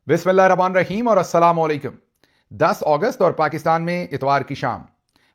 बिस्मिल्लाहिर्रहमानिर्रहीम और अस्सलाम वालेकुम। 10 अगस्त और पाकिस्तान में इतवार की शाम।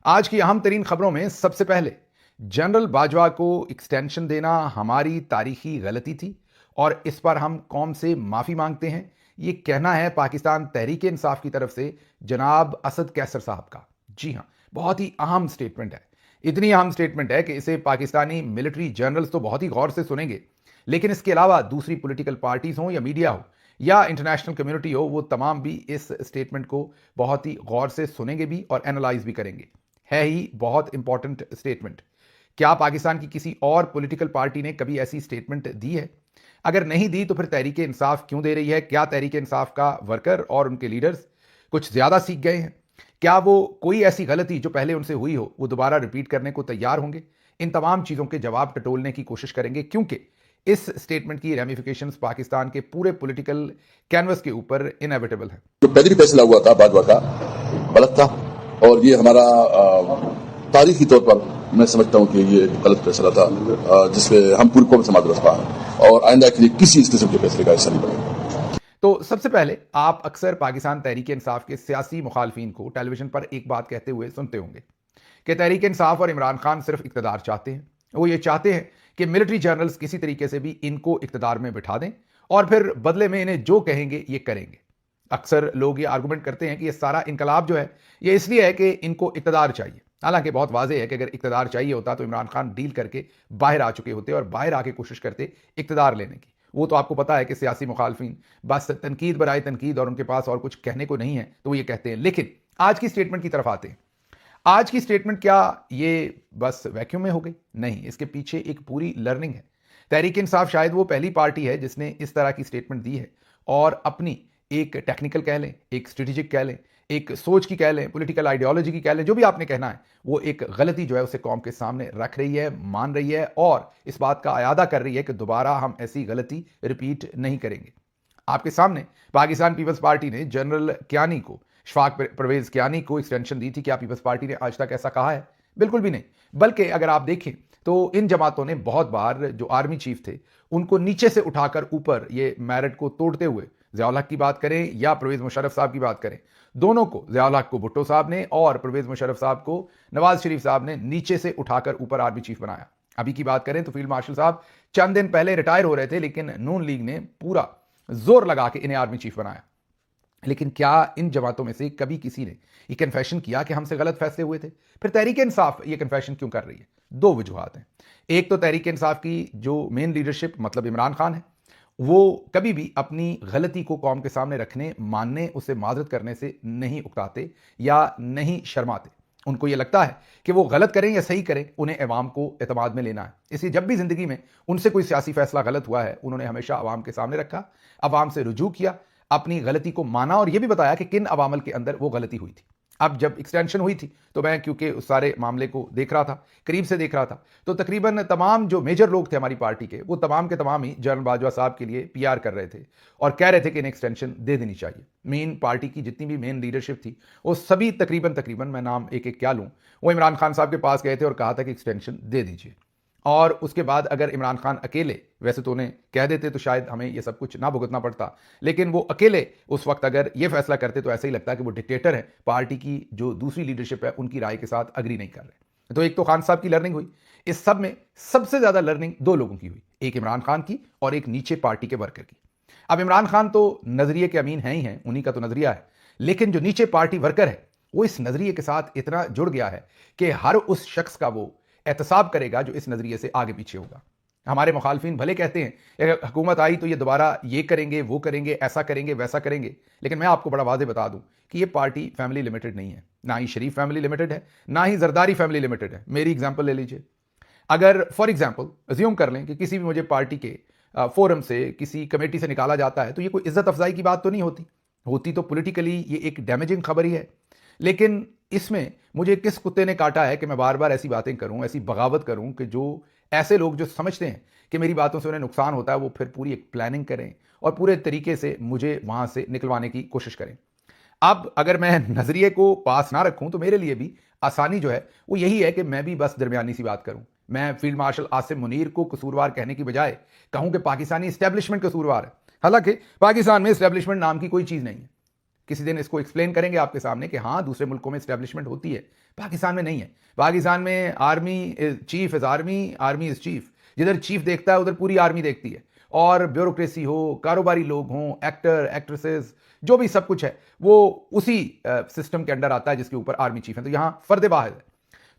आज की अहम तरीन खबरों में सबसे पहले जनरल बाजवा को एक्सटेंशन देना हमारी तारीखी गलती थी और इस पर हम कौम से माफ़ी मांगते हैं। ये कहना है पाकिस्तान तहरीक इंसाफ की तरफ से जनाब असद कैसर साहब का। जी हाँ, बहुत ही अहम स्टेटमेंट है। इतनी अहम स्टेटमेंट है कि इसे पाकिस्तानी मिलिट्री जर्नल्स तो बहुत ही गौर से सुनेंगे, लेकिन इसके अलावा दूसरी पॉलिटिकल पार्टीज हो या मीडिया हो या इंटरनेशनल कम्युनिटी हो, वो तमाम भी इस स्टेटमेंट को बहुत ही गौर से सुनेंगे भी और एनालाइज भी करेंगे। है ही बहुत इंपॉर्टेंट स्टेटमेंट। क्या पाकिस्तान की किसी और पॉलिटिकल पार्टी ने कभी ऐसी स्टेटमेंट दी है? अगर नहीं दी तो फिर तहरीक इंसाफ क्यों दे रही है? क्या तहरीक इंसाफ का वर्कर और उनके लीडर्स कुछ ज्यादा सीख गए हैं? क्या वो कोई ऐसी गलती जो पहले उनसे हुई हो वो दोबारा रिपीट करने को तैयार होंगे? इन तमाम चीजों के जवाब टटोलने की कोशिश करेंगे, क्योंकि इस स्टेटमेंट की रेमिफिकेशंस पाकिस्तान के पूरे पॉलिटिकल कैनवस के ऊपर इनएविटेबल है। जो पहले फैसला हुआ था बाजवा का गलत था और ये हमारा तारीखी तौर पर मैं समझता हूं कि ये गलत फैसला था जिसपे हम पूरी कौम समाज रखा है और आइंदा के लिए किसी इस किस्म के फैसले का हिस्सा नहीं बनेगा। तो सबसे पहले आप अक्सर पाकिस्तान तहरीक इंसाफ के सियासी मुखालफिन को टेलीविजन पर एक बात कहते हुए सुनते होंगे कि तहरीक इंसाफ और इमरान खान सिर्फ इक़्तिदार चाहते हैं। वो ये चाहते हैं कि मिलिट्री जर्नल्स किसी तरीके से भी इनको इक़्तिदार में बिठा दें और फिर बदले में इन्हें जो कहेंगे ये करेंगे। अक्सर लोग ये आर्गूमेंट करते हैं कि ये सारा इनकलाब जो है ये इसलिए है कि इनको इक़्तिदार चाहिए। हालांकि बहुत वाज़ेह है कि अगर इक़्तिदार चाहिए होता तो इमरान खान डील करके बाहर आ चुके होते और बाहर आके कोशिश करते इक़्तिदार लेने की। वो तो आपको पता है कि सियासी मुखालफिन बस तनकीद बराए तनकीद और उनके पास और कुछ कहने को नहीं है तो वो ये कहते हैं। लेकिन आज की स्टेटमेंट की तरफ आते हैं। आज की स्टेटमेंट क्या ये बस वैक्यूम में हो गई? नहीं, इसके पीछे एक पूरी लर्निंग है। तहरीक इंसाफ शायद वो पहली पार्टी है जिसने इस तरह की स्टेटमेंट दी है और अपनी एक टेक्निकल कह लें, एक स्ट्रेटेजिक कह लें, एक सोच की कह लें, पॉलिटिकल आइडियोलॉजी की कह लें, जो भी आपने कहना है, वो एक गलती जो है उसे कौम के सामने रख रही है, मान रही है और इस बात का अयादा कर रही है कि दोबारा हम ऐसी गलती रिपीट नहीं करेंगे। आपके सामने पाकिस्तान पीपल्स पार्टी ने जनरल कियानी को, शफाक परवेज कियानी को एक्सटेंशन दी थी। क्या पीपल्स पार्टी ने आज तक ऐसा कहा है? बिल्कुल भी नहीं। बल्कि अगर आप देखें तो इन जमातों ने बहुत बार जो आर्मी चीफ थे उनको नीचे से उठाकर ऊपर ये मैरिट को तोड़ते हुए, ज़ियाउल हक की बात करें या परवेज मुशर्रफ साहब की बात करें, दोनों को, ज़ियाउल हक को भुट्टो साहब ने और परवेज मुशर्रफ साहब को नवाज शरीफ साहब ने नीचे से उठाकर ऊपर आर्मी चीफ बनाया। अभी की बात करें तो फील्ड मार्शल साहब चंद दिन पहले रिटायर हो रहे थे, लेकिन नून लीग ने पूरा जोर लगा के इन्हें आर्मी चीफ बनाया। लेकिन क्या इन जमातों में से कभी किसी ने ये कन्फेशन किया कि हमसे गलत फैसले हुए थे? फिर तहरीक इंसाफ ये कन्फेशन क्यों कर रही है? दो वजूहात हैं। एक तो तहरीक इंसाफ की जो मेन लीडरशिप मतलब इमरान खान है, वो कभी भी अपनी गलती को कौम के सामने रखने, मानने, उसे माजरत करने से नहीं उकताते या नहीं शर्माते। उनको ये लगता है कि वो गलत करें या सही करें, उन्हें अवाम को एतमाद में लेना है। इसलिए जब भी जिंदगी में उनसे कोई सियासी फैसला गलत हुआ है, उन्होंने हमेशा अवाम के सामने रखा, अवाम से रुजू किया, अपनी गलती को माना और यह भी बताया कि किन अवामल के अंदर वो गलती हुई थी। अब जब एक्सटेंशन हुई थी तो मैं क्योंकि उस सारे मामले को देख रहा था, करीब से देख रहा था, तो तकरीबन तमाम जो मेजर लोग थे हमारी पार्टी के, वो तमाम के तमाम ही जनरल बाजवा साहब के लिए पीआर कर रहे थे और कह रहे थे कि इन्हें एक्सटेंशन दे देनी चाहिए। मेन पार्टी की जितनी भी मेन लीडरशिप थी वो सभी तकरीबन मैं नाम एक एक क्या लूँ, वो इमरान खान साहब के पास गए थे और कहा था कि एक्सटेंशन दे दीजिए। और उसके बाद अगर इमरान खान अकेले, वैसे तो उन्हें कह देते तो शायद हमें यह सब कुछ ना भुगतना पड़ता, लेकिन वो अकेले उस वक्त अगर ये फैसला करते तो ऐसा ही लगता कि वो डिक्टेटर है, पार्टी की जो दूसरी लीडरशिप है उनकी राय के साथ अग्री नहीं कर रहे। तो एक तो खान साहब की लर्निंग हुई। इस सब में सबसे ज्यादा लर्निंग दो लोगों की हुई, एक इमरान खान की और एक नीचे पार्टी के वर्कर की। अब इमरान खान तो नजरिए के अमीन हैं ही हैं, उन्हीं का तो नजरिया है, लेकिन जो नीचे पार्टी वर्कर है वो इस नजरिए के साथ इतना जुड़ गया है कि हर उस शख्स का वो एहतसाब करेगा जो इस नजरिए से आगे पीछे होगा। हमारे मुखालफिन भले कहते हैं अगर हुकूमत आई तो ये दोबारा ये करेंगे, वो करेंगे, ऐसा करेंगे, वैसा करेंगे, लेकिन मैं आपको बड़ा वाज़ेह बता दूं कि ये पार्टी फैमिली लिमिटेड नहीं है। ना ही शरीफ फैमिली लिमिटेड है, ना ही जरदारी फैमिली लिमिटेड है। मेरी एग्जाम्पल ले लीजिए। अगर फॉर एग्जाम्पल अज्यूम कर लें कि किसी भी मुझे पार्टी के फोरम से, किसी कमेटी से निकाला जाता है, तो ये कोई इज्जत अफजाई की बात तो नहीं होती तो पॉलिटिकली ये एक डैमेजिंग खबर ही है। लेकिन इसमें मुझे किस कुत्ते ने काटा है कि मैं बार बार ऐसी बातें करूं, ऐसी बगावत करूं कि जो ऐसे लोग जो समझते हैं कि मेरी बातों से उन्हें नुकसान होता है, वो फिर पूरी एक प्लानिंग करें और पूरे तरीके से मुझे वहां से निकलवाने की कोशिश करें। अब अगर मैं नजरिए को पास ना रखूं तो मेरे लिए भी आसानी जो है वो यही है कि मैं भी बस दरमियानी सी बात करूं। मैं फील्ड मार्शल आसिम मुनीर को कसूरवार कहने की बजाय कहूं कि पाकिस्तानी एस्टेब्लिशमेंट कसूरवार है। हालांकि पाकिस्तान में इस्टेब्लिशमेंट नाम की कोई चीज़ नहीं है। किसी दिन इसको एक्सप्लेन करेंगे आपके सामने कि हाँ दूसरे मुल्कों में इस्टेब्लिशमेंट होती है, पाकिस्तान में नहीं है। पाकिस्तान में army chief is army, army is chief. जिधर चीफ देखता है उधर पूरी आर्मी देखती है। और ब्यूरोक्रेसी हो, कारोबारी लोग हों, एक्टर एक्ट्रेसेस, जो भी सब कुछ है वो उसी सिस्टम के अंडर आता है जिसके ऊपर आर्मी चीफ है। तो यहाँ फर्द वाहिद है।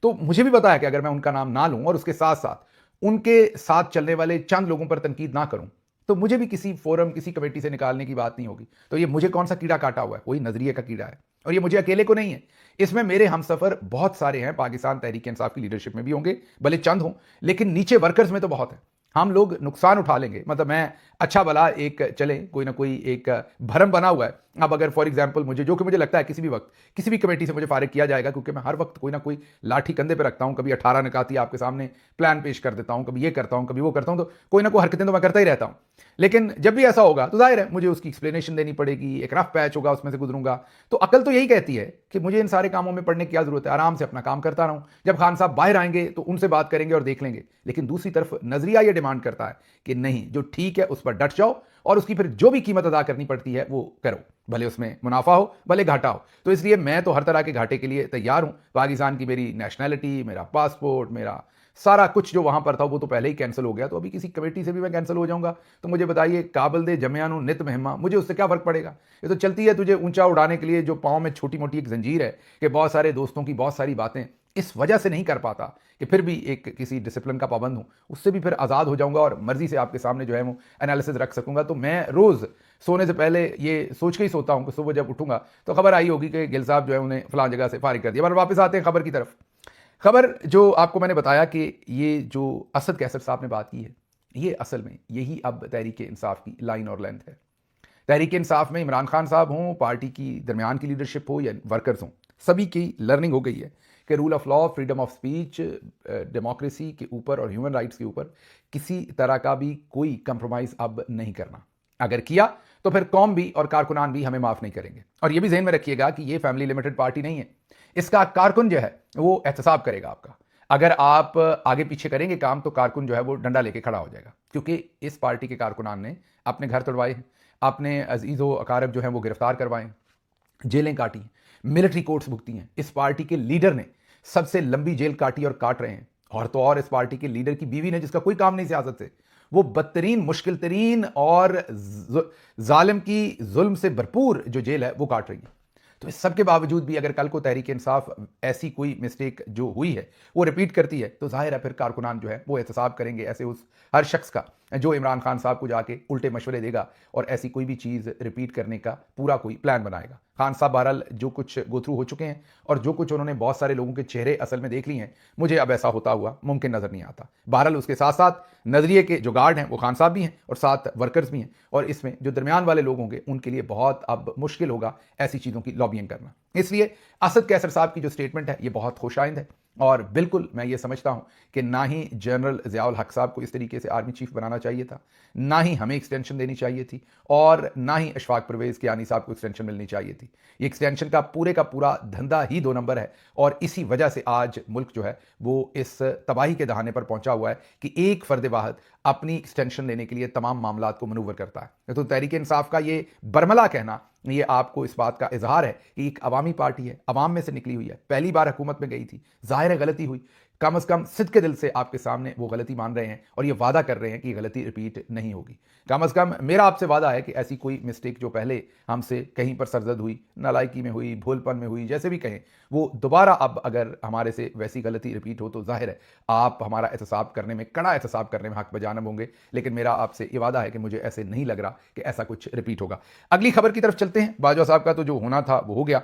तो मुझे भी पता है कि अगर मैं उनका नाम ना लूं और उसके साथ साथ उनके साथ चलने वाले चंद लोगों पर तनकीद ना करूं तो मुझे भी किसी फोरम, किसी कमेटी से निकालने की बात नहीं होगी। तो ये मुझे कौन सा कीड़ा काटा हुआ है? वही नजरिए का कीड़ा है। और ये मुझे अकेले को नहीं है, इसमें मेरे हमसफर बहुत सारे हैं। पाकिस्तान तहरीक इंसाफ की लीडरशिप में भी होंगे, भले चंद हों, लेकिन नीचे वर्कर्स में तो बहुत है। हम लोग नुकसान उठा लेंगे, मतलब मैं अच्छा भला एक चले कोई ना कोई एक भरम बना हुआ है। अब अगर फॉर एग्जांपल मुझे, जो कि मुझे लगता है किसी भी वक्त किसी भी कमेटी से मुझे फारिग किया जाएगा, क्योंकि मैं हर वक्त कोई ना कोई लाठी कंधे पे रखता हूं। कभी 18 निकाती आपके सामने प्लान पेश कर देता हूं, कभी ये करता हूं, कभी वो करता हूं, तो कोई ना कोई हरकतें तो मैं करता ही रहता हूं। लेकिन जब भी ऐसा होगा तो जाहिर है मुझे उसकी एक्सप्लेनेशन देनी पड़ेगी, एक रफ पैच होगा उसमें से गुजरूंगा। तो अकल तो यही कहती है कि मुझे इन सारे कामों में पढ़ने की क्या जरूरत है, आराम से अपना काम करता रहूं। जब खान साहब बाहर आएंगे तो उनसे बात करेंगे और देख लेंगे। लेकिन दूसरी तरफ नजरिया यह डिमांड करता है कि नहीं, जो ठीक है उस पर डट जाओ और उसकी फिर जो भी कीमत अदा करनी पड़ती है वो करो, भले उसमें मुनाफा हो भले घाटा हो। तो इसलिए मैं तो हर तरह के घाटे के लिए तैयार हूं। पाकिस्तान की मेरी नेशनैलिटी, मेरा पासपोर्ट, मेरा सारा कुछ जो वहां पर था वो तो पहले ही कैंसिल हो गया। तो अभी किसी कमेटी से भी मैं कैंसिल हो जाऊंगा तो मुझे बताइए, काबल दे जमयानु नित महिमा, मुझे उससे क्या फर्क पड़ेगा? ये तो चलती है तुझे ऊंचा उड़ाने के लिए। जो पाँव में छोटी मोटी एक जंजीर है कि बहुत सारे दोस्तों की बहुत सारी बातें इस वजह से नहीं कर पाता कि फिर भी एक किसी डिसिप्लिन का पाबंद हूं, उससे भी फिर आज़ाद हो जाऊंगा और मर्जी से आपके सामने जो है वो एनालिसिस रख सकूंगा। तो मैं रोज़ सोने से पहले ये सोच के ही सोता हूं कि सुबह जब उठूंगा तो खबर आई होगी कि गिल साहब जो है उन्हें फलां जगह से फारिग कर दिया। पर वापस आते हैं खबर की तरफ। खबर जो आपको मैंने बताया कि ये जो असद कैसर साहब ने बात की है, ये असल में यही अब तहरीक इंसाफ की लाइन और लेंथ है। तहरीक इंसाफ में इमरान खान साहब हों, पार्टी की दरमियान की लीडरशिप हो या वर्कर्स हों, सभी की लर्निंग हो गई है कि rule of law, freedom of speech, democracy के ऊपर और ह्यूमन राइट्स के ऊपर किसी तरह का भी कोई कंप्रोमाइज़ अब नहीं करना। अगर किया तो फिर कौम भी और कारकुनान भी हमें माफ़ नहीं करेंगे। और ये भी जहन में रखिएगा कि ये फैमिली लिमिटेड पार्टी नहीं है। इसका कारकुन जो है वो एहतसाब करेगा आपका। अगर आप आगे पीछे करेंगे काम तो कारकुन जो है वो डंडा लेके खड़ा हो जाएगा, क्योंकि इस पार्टी के कारकुनान ने अपने घर तोड़वाए हैं, अपने अजीज़ो अकारब जो हैं वो गिरफ्तार करवाए, जेलें काटी, मिलिट्री कोर्ट्स भुगती हैं। इस पार्टी के लीडर ने सबसे लंबी जेल काटी और काट रहे हैं। और तो और इस पार्टी के लीडर की बीवी ने, जिसका कोई काम नहीं सियासत से, वो बदतरीन, मुश्किल तरीन और जालिम की जुल्म से भरपूर जो जेल है वो काट रही है। तो इस सब के बावजूद भी अगर कल को तहरीक इंसाफ ऐसी कोई मिस्टेक जो हुई है वो रिपीट करती है तो जाहिर है फिर कारकुनान जो है वो एहतसाब करेंगे ऐसे उस हर शख्स का जो इमरान खान साहब को जाके उल्टे मशवरे देगा और ऐसी कोई भी चीज़ रिपीट करने का पूरा कोई प्लान बनाएगा। खान साहब बहरहाल जो कुछ गो थ्रू हो चुके हैं और जो कुछ उन्होंने बहुत सारे लोगों के चेहरे असल में देख लिए हैं, मुझे अब ऐसा होता हुआ मुमकिन नज़र नहीं आता। बहरहाल उसके साथ साथ नजरिए के जो गार्ड हैं वो खान साहब भी हैं और साथ वर्कर्स भी हैं, और इसमें जो दरमियान वाले लोग होंगे उनके लिए बहुत अब मुश्किल होगा ऐसी चीज़ों की लॉबिंग करना। इसलिए असद कैसर साहब की जो स्टेटमेंट है ये बहुत खुशाइंद है। और बिल्कुल मैं ये समझता हूं कि ना ही जनरल ज़ियाउल हक साहब को इस तरीके से आर्मी चीफ बनाना चाहिए था, ना ही हमें एक्सटेंशन देनी चाहिए थी, और ना ही अशफाक परवेज़ कियानी साहब को एक्सटेंशन मिलनी चाहिए थी। ये एक्सटेंशन का पूरा धंधा ही 2 नंबर है और इसी वजह से आज मुल्क जो है वो इस तबाही के दहाने पर पहुंचा हुआ है कि एक फ़र्द वाहिद अपनी एक्सटेंशन लेने के लिए तमाम मामला को मनूवर करता है। तो तहरीक इंसाफ का ये बरमला कहना ये आपको इस बात का इजहार है कि एक अवामी पार्टी है, अवाम में से निकली हुई है, पहली बार हुकूमत में गई थी, जाहिर है गलती हुई, कम अज़ कम सिद्ध के दिल से आपके सामने वो गलती मान रहे हैं और ये वादा कर रहे हैं कि गलती रिपीट नहीं होगी। कम अज़ कम मेरा आपसे वादा है कि ऐसी कोई मिस्टेक जो पहले हमसे कहीं पर सरजद हुई, नालायकी में हुई, भूलपन में हुई, जैसे भी कहें, वो दोबारा अब अगर हमारे से वैसी गलती रिपीट हो तो जाहिर है आप हमारा एहतसाब करने में, कड़ा एहतसाब करने में हक बजानब होंगे। लेकिन मेरा आपसे ये वादा है कि मुझे ऐसे नहीं लग रहा कि ऐसा कुछ रिपीट होगा। अगली खबर की तरफ चलते हैं। बाजवा साहब का तो जो होना था वो हो गया।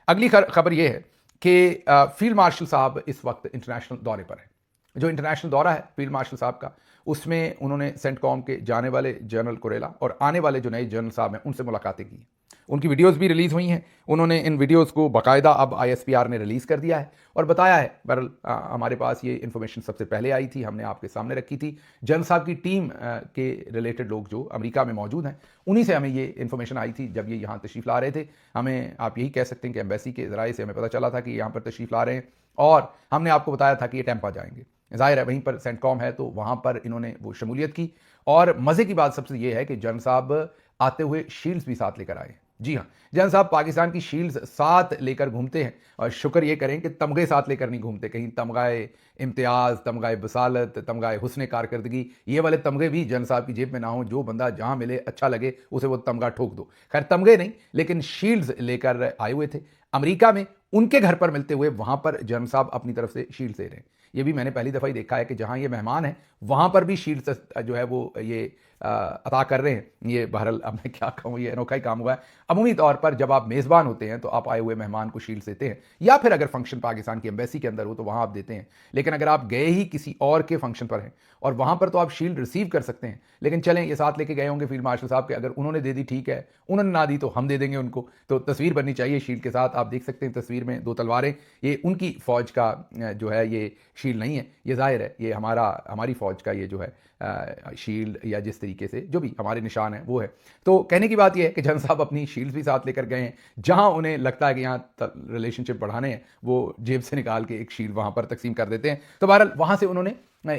अगली खबर यह है कि फील्ड मार्शल साहब इस वक्त इंटरनेशनल दौरे पर है। जो इंटरनेशनल दौरा है फील्ड मार्शल साहब का, उसमें उन्होंने सेंटकॉम के जाने वाले जनरल कुरेला और आने वाले जो नए जनरल साहब हैं उनसे मुलाकातें की। उनकी वीडियोस भी रिलीज़ हुई हैं। उन्होंने इन वीडियोस को बाकायदा अब ISPR ने रिलीज़ कर दिया है और बताया है, बहरहाल हमारे पास ये इन्फॉर्मेशन सबसे पहले आई थी, हमने आपके सामने रखी थी। जनरल साहब की टीम के रिलेटेड लोग जो अमेरिका में मौजूद हैं उन्हीं से हमें ये इन्फॉर्मेशन आई थी जब ये यहाँ तशरीफ़ ला रहे थे। हमें आप यही कह सकते हैं कि एम्बेसी के ज़राए से हमें पता चला था कि यहाँ पर तशरीफ़ ला रहे हैं और हमने आपको बताया था कि ये टैंपा जाएंगे। जाहिर है वहीं पर सेंटकॉम है तो वहाँ पर इन्होंने वो शमूलियत की। और मज़े की बात सबसे ये है कि जनरल साहब आते हुए शील्ड्स भी साथ लेकर आए हैं। जी हाँ, जनरल साहब पाकिस्तान की शील्ड्स साथ लेकर घूमते हैं और शुक्र ये करें कि तमगे साथ लेकर नहीं घूमते। कहीं तमगाए इम्तियाज़, तमगाए बसालत, तमगाए हुस्न कारकर्दगी, ये वाले तमगे भी जनरल साहब की जेब में ना हो। जो बंदा जहाँ मिले अच्छा लगे उसे वो तमगा ठोक दो। खैर तमगे नहीं, लेकिन शील्ड्स लेकर आए हुए थे। अमेरिका में उनके घर पर मिलते हुए वहाँ पर जनरल साहब अपनी तरफ से शील्ड्स दे रहे हैं। ये भी मैंने पहली दफ़ा ही देखा है कि जहाँ ये मेहमान हैं वहाँ पर भी शील्ड्स जो है वो ये अता कर रहे हैं। ये बहरहाल अब मैं क्या कहूँ, ये अनोखा ही काम हुआ है। अमूमी तौर पर जब आप मेज़बान होते हैं तो आप आए हुए मेहमान को शील्ड्स देते हैं, या फिर अगर फंक्शन पाकिस्तान की एम्बेसी के अंदर हो तो वहाँ आप देते हैं। लेकिन अगर आप गए ही किसी और के फंक्शन पर हैं और वहाँ पर तो आप शील्ड रिसीव कर सकते हैं। लेकिन चलें, ये साथ लेके गए होंगे फील्ड मार्शल साहब के, अगर उन्होंने दे दी ठीक है, उन्होंने ना दी तो हम दे देंगे उनको। तो तस्वीर बननी चाहिए शील्ड के साथ। आप देख सकते हैं तस्वीर में 2 तलवारें, ये उनकी फ़ौज का जो है ये शील्ड नहीं है, ये ज़ाहिर है ये हमारी फ़ौज का ये जो है शील्ड या जिस तरीके से जो भी हमारे निशान हैं वो है। तो कहने की बात यह है कि जनरल साहब अपनी शील्ड्स भी साथ लेकर गए हैं। जहां उन्हें लगता है कि यहाँ रिलेशनशिप बढ़ाने हैं, वो जेब से निकाल के एक शील्ड वहां पर तकसीम कर देते हैं। तो बहरहाल वहां से उन्होंने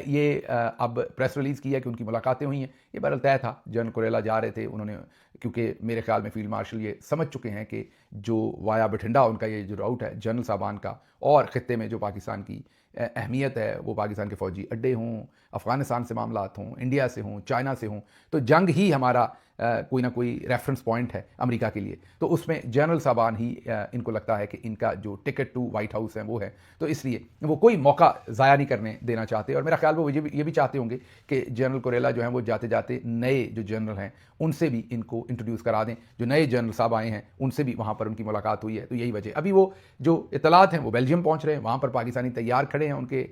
ये अब प्रेस रिलीज़ किया कि उनकी मुलाकातें हुई हैं। ये बहरहाल तय था, जनरल कुरेला जा रहे थे उन्होंने, क्योंकि मेरे ख्याल में फील्ड मार्शल ये समझ चुके हैं कि जो वाया बठिंडा उनका ये जो राउट है जनरल साहबान का, और ख़ित्ते में जो पाकिस्तान की अहमियत है, वो पाकिस्तान के फ़ौजी अड्डे हों, अफ़गानिस्तान से मामलात हों, इंडिया से हों, चाइना से हों, तो जंग ही हमारा कोई ना कोई रेफरेंस पॉइंट है अमेरिका के लिए। तो उसमें जनरल साहबान ही इनको लगता है कि इनका जो टिकट टू वाइट हाउस है वो है, तो इसलिए वो कोई मौका ज़ाया नहीं करने देना चाहते। और मेरा ख्याल वो ये भी चाहते होंगे कि जनरल कुरेला जो हैं वो जाते जाते नए जो जनरल हैं उनसे भी इनको इंट्रोड्यूस करा दें। जो नए जनरल साहब आए हैं उनसे भी वहाँ पर उनकी मुलाकात हुई है। तो यही वजह, अभी वो जो इतलात हैं वो बेल्जियम पहुँच रहे हैं, वहाँ पर पाकिस्तानी तैयार खड़े हैं उनके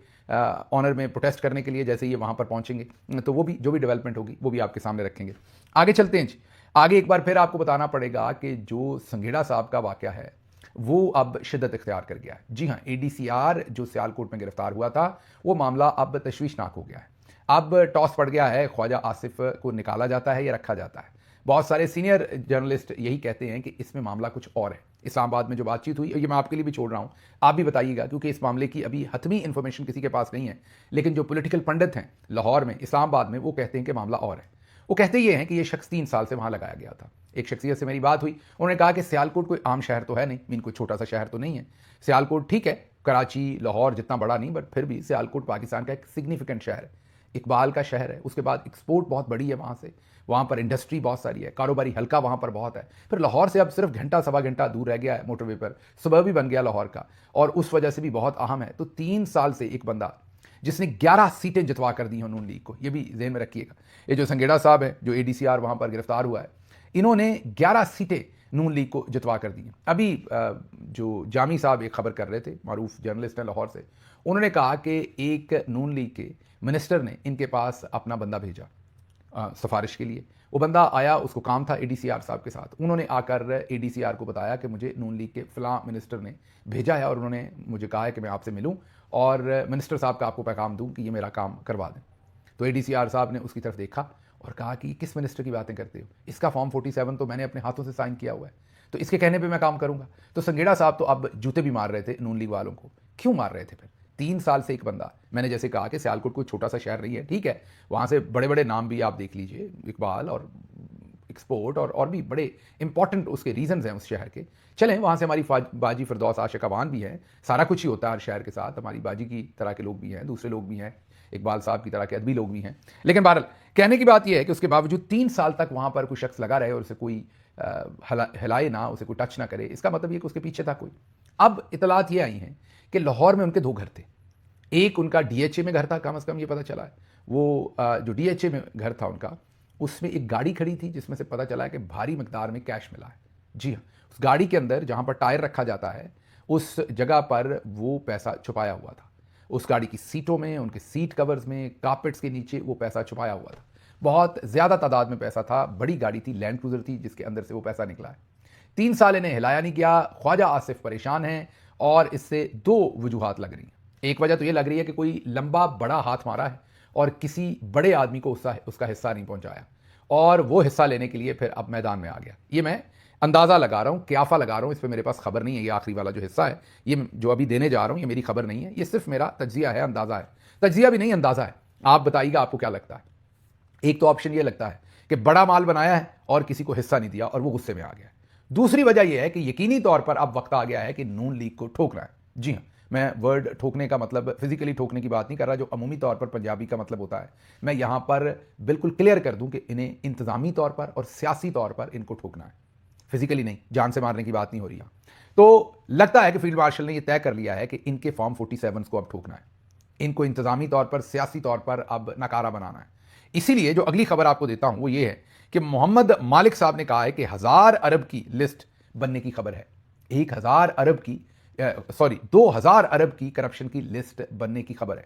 ऑनर में प्रोटेस्ट करने के लिए। जैसे ये वहाँ पर पहुँचेंगे तो वो भी जो भी डेवलपमेंट होगी वो भी आपके सामने रखेंगे। आगे चलते हैं जी। आगे एक बार फिर आपको बताना पड़ेगा कि जो संघेड़ा साहब का वाक़या है वो अब शिद्दत इख्तियार कर गया है। जी हाँ, ADCR जो सियालकोट में गिरफ्तार हुआ था वो मामला अब तशवीशनाक हो गया है। अब टॉस पड़ गया है, ख्वाजा आसिफ को निकाला जाता है या रखा जाता है। बहुत सारे सीनियर जर्नलिस्ट यही कहते हैं कि इसमें मामला कुछ और है। इस्लामाबाद में जो बातचीत हुई, ये मैं आपके लिए भी छोड़ रहा हूँ, आप भी बताइएगा, क्योंकि इस मामले की अभी हतमी इन्फॉर्मेशन किसी के पास नहीं है। लेकिन जो पॉलिटिकल पंडित हैं लाहौर में, इस्लामाबाद में, वो कहते हैं कि मामला और है। वो कहते ये हैं कि ये शख्स 3 साल से वहाँ लगाया गया था। एक शख्सियत से मेरी बात हुई, उन्होंने कहा कि सियालकोट कोई आम शहर तो है नहीं, मीन कोई छोटा सा शहर तो नहीं है। सियालकोट ठीक है, कराची, लाहौर जितना बड़ा नहीं, बट फिर भी सियालकोट पाकिस्तान का एक सिग्निफिकेंट शहर है, इकबाल का शहर है। उसके बाद एक्सपोर्ट बहुत बड़ी है वहाँ से, वहाँ पर इंडस्ट्री बहुत सारी है, कारोबारी हल्का वहाँ पर बहुत है। फिर लाहौर से अब सिर्फ घंटा सवा घंटा दूर रह गया है मोटरवे पर, सुबह भी बन गया लाहौर का, और उस वजह से भी बहुत अहम है। तो 3 साल से एक बंदा जिसने 11 सीटें जितवा कर दी हैं नून लीग को, ये भी ज़हन में रखिएगा। ये जो संघेड़ा साहब है जो ADCR वहाँ पर गिरफ्तार हुआ है, इन्होंने 11 सीटें नून लीग को जितवा कर दी हैं। अभी जो जामी साहब एक खबर कर रहे थे, मारूफ जर्नलिस्ट हैं लाहौर से, उन्होंने कहा कि एक नून लीग के मिनिस्टर ने इनके पास अपना बंदा भेजा सिफारिश के लिए। वो बंदा आया, उसको काम था ADCR साहब के साथ। उन्होंने आकर ADCR को बताया कि मुझे नून लीग के फ़लाँ मिनिस्टर ने भेजा है और उन्होंने मुझे कहा है कि मैं आपसे मिलूं और मिनिस्टर साहब का आपको पैगाम दूं कि ये मेरा काम करवा दें। तो ADCR साहब ने उसकी तरफ देखा और कहा कि किस मिनिस्टर की बातें करते हो, इसका फॉर्म 47 तो मैंने अपने हाथों से साइन किया हुआ है, तो इसके कहने पे मैं काम करूंगा। तो संघेड़ा साहब तो अब जूते भी मार रहे थे नून लीग वालों को। क्यों मार रहे थे फिर? 3 साल से एक बंदा, मैंने जैसे कहा कि सियालकोट कोई छोटा सा शहर नहीं है, ठीक है, वहाँ से बड़े बड़े नाम भी आप देख लीजिए, इकबाल और एक्सपोर्ट और भी बड़े इंपॉर्टेंट उसके रीजंस हैं उस शहर के। चलें, वहाँ से हमारी बाजी फिरदौस आशिकावान भी है, सारा कुछ ही होता है हर शहर के साथ। हमारी बाजी की तरह के लोग भी हैं, दूसरे लोग भी हैं, इकबाल साहब की तरह के अदबी लोग भी हैं। लेकिन बहरहाल कहने की बात यह है कि उसके बावजूद 3 साल तक वहाँ पर कोई शख्स लगा रहे और उसे कोई हिलाए ना, उसे कोई टच ना करे, इसका मतलब ये कि उसके पीछे था कोई। अब इतलात ये आई हैं कि लाहौर में उनके 2 घर थे। एक उनका DHA में घर था, कम से कम ये पता चला है। वो जो DHA में घर था उनका, उसमें एक गाड़ी खड़ी थी जिसमें से पता चला है कि भारी मकदार में कैश मिला है। जी हाँ, उस गाड़ी के अंदर जहाँ पर टायर रखा जाता है उस जगह पर वो पैसा छुपाया हुआ था। उस गाड़ी की सीटों में, उनके सीट कवर्स में, कारपेट्स के नीचे वो पैसा छुपाया हुआ था। बहुत ज़्यादा तादाद में पैसा था, बड़ी गाड़ी थी, लैंड क्रूजर थी, जिसके अंदर से वो पैसा निकला है। 3 साल इन्हें हिलाया नहीं गया। ख्वाजा आसिफ परेशान हैं और इससे 2 वजूहात लग रही हैं। एक वजह तो ये लग रही है कि कोई लंबा बड़ा हाथ मारा है और किसी बड़े आदमी को उसका हिस्सा नहीं पहुंचाया, और वो हिस्सा लेने के लिए फिर अब मैदान में आ गया। ये मैं अंदाज़ा लगा रहा हूँ, क्याफा लगा रहा हूँ, इस पर मेरे पास खबर नहीं है। ये आखिरी वाला जो हिस्सा है, ये जो अभी देने जा रहा हूँ, ये मेरी खबर नहीं है, ये सिर्फ मेरा तज्जिया है, अंदाज़ा है। तज्जिया भी नहीं, अंदाज़ा है। आप बताइएगा आपको क्या लगता है। एक तो ऑप्शन ये लगता है कि बड़ा माल बनाया है और किसी को हिस्सा नहीं दिया और वो गुस्से में आ गया। दूसरी वजह यह है कि यकीनी तौर पर अब वक्त आ गया है कि नून लीग को ठोकना है। जी हाँ, मैं वर्ड ठोकने का मतलब फिजिकली ठोकने की बात नहीं कर रहा, जो अमूमी तौर पर पंजाबी का मतलब होता है। मैं यहां पर बिल्कुल क्लियर कर दूं कि इन्हें इंतजामी तौर पर और सियासी तौर पर इनको ठोकना है, फिजिकली नहीं, जान से मारने की बात नहीं हो रही है। तो लगता है कि फील्ड मार्शल ने यह तय कर लिया है कि इनके फॉर्म 47 को अब ठोकना है, इनको इंतजामी तौर पर, सियासी तौर पर अब नकारा बनाना है। इसीलिए जो अगली खबर आपको देता हूं वो ये है कि मोहम्मद मालिक साहब ने कहा है कि 1000 अरब की लिस्ट बनने की खबर है। 1000 अरब की 2000 अरब की करप्शन की लिस्ट बनने की खबर है।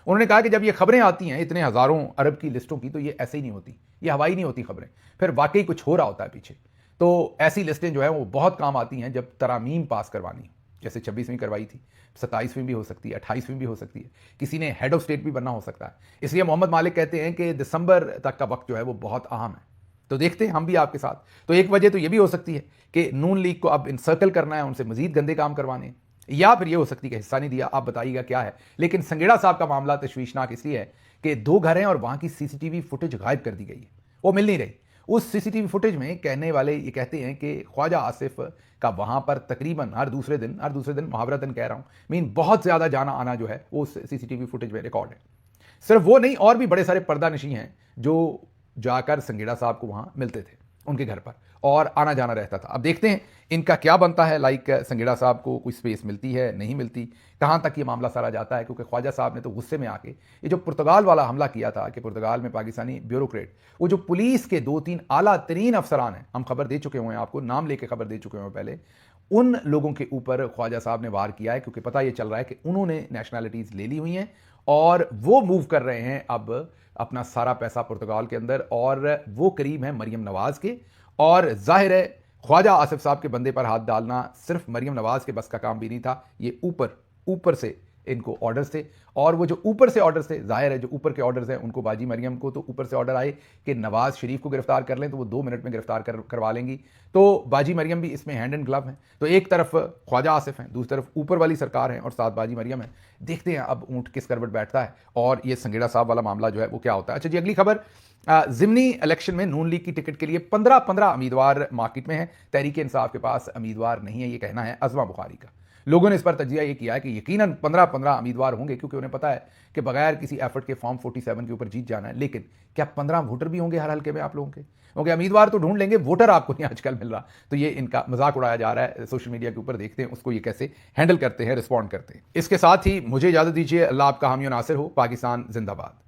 उन्होंने कहा कि जब ये खबरें आती हैं इतने हजारों अरब की लिस्टों की, तो ये ऐसे ही नहीं होती, ये हवाई नहीं होती खबरें, फिर वाकई कुछ हो रहा होता है पीछे। तो ऐसी लिस्टें जो है वो बहुत काम आती हैं जब तरामीम पास करवानी, जैसे 26वीं करवाई थी, 27वीं भी हो सकती है, 28वीं भी हो सकती है, किसी ने हेड ऑफ स्टेट भी बनना हो सकता है। इसलिए मोहम्मद मालिक कहते हैं कि दिसंबर तक का वक्त जो है वो बहुत अहम है। तो देखते हैं हम भी आपके साथ। तो एक वजह तो ये भी हो सकती है कि नून लीग को अब इंसर्कल करना है, उनसे मजीद गंदे काम करवाने, या फिर ये हो सकती है कि हिस्सा नहीं दिया। आप बताइएगा क्या है। लेकिन संगेड़ा साहब का मामला तशवीशनाक इसलिए है कि 2 घर हैं और वहां की सीसीटीवी फुटेज गायब कर दी गई है, वो मिल नहीं रही। उस सीसीटीवी फुटेज में कहने वाले ये कहते हैं कि ख्वाजा आसिफ का वहां पर तकरीबन हर दूसरे दिन मुहावरतन कह रहा हूं, मीन बहुत ज्यादा जाना आना जो है वो उस सीसीटीवी फुटेज में रिकॉर्ड है। सिर्फ वो नहीं, और भी बड़े सारे पर्दा नशी हैं जो जाकर संगेड़ा साहब को वहां मिलते थे, उनके घर पर, और आना जाना रहता था। अब देखते हैं इनका क्या बनता है। लाइक संगेड़ा साहब को कोई स्पेस मिलती है, नहीं मिलती, कहां तक ये मामला सारा जाता है। क्योंकि ख्वाजा साहब ने तो गुस्से में आके ये जो पुर्तगाल वाला हमला किया था कि पुर्तगाल में पाकिस्तानी ब्यूरोक्रेट, वो जो पुलिस के 2-3 आला तरीन अफसरान हैं, हम खबर दे चुके हुए हैं आपको, नाम लेके खबर दे चुके हुए हैं पहले, उन लोगों के ऊपर ख्वाजा साहब ने वार किया है। क्योंकि पता ये चल रहा है कि उन्होंने नेशनैलिटीज ले ली हुई हैं और वो मूव कर रहे हैं अब अपना सारा पैसा पुर्तगाल के अंदर, और वो करीब है मरियम नवाज के। और जाहिर है ख्वाजा आसिफ साहब के बंदे पर हाथ डालना सिर्फ मरियम नवाज के बस का काम भी नहीं था, ये ऊपर से इनको ऑर्डर्स थे। और वो जो ऊपर से ऑर्डर्स थे, जाहिर है जो ऊपर के ऑर्डर्स हैं उनको, बाजी मरियम को तो ऊपर से ऑर्डर आए कि नवाज शरीफ को गिरफ्तार कर लें तो वो 2 मिनट में गिरफ्तार करवा लेंगी। तो बाजी मरियम भी इसमें हैंड एंड ग्लव है। तो एक तरफ ख्वाजा आसिफ हैं, दूसरी तरफ ऊपर वाली सरकार है और साथ बाजी मरियम है। देखते हैं अब ऊंट किस करवट बैठता है और ये संगेड़ा साहब वाला मामला जो है वो क्या होता है। अच्छा जी, अगली खबर, ज़िमनी इलेक्शन में नून लीग की टिकट के लिए 15 उम्मीदवार मार्केट में हैं। तहरीक इंसाफ के पास उम्मीदवार नहीं है, ये कहना है अज़मा बुखारी का। लोगों ने इस पर तजिया ये किया है कि यकीनन 15 उम्मीदवार होंगे, क्योंकि उन्हें पता है कि बगैर किसी एफर्ट के फॉर्म 47 के ऊपर जीत जाना है। लेकिन क्या 15 वोटर भी होंगे हर हल्के में आप लोगों के? क्योंकि उम्मीदवार तो ढूंढ लेंगे, वोटर आपको नहीं आजकल मिल रहा। तो ये इनका मजाक उड़ाया जा रहा है सोशल मीडिया के ऊपर। देखते हैं उसको ये कैसे हैंडल करते हैं, रिस्पॉन्ड करते हैं। इसके साथ ही मुझे इजाजत दीजिए। अल्लाह आपका हामी और नासिर हो। पाकिस्तान जिंदाबाद।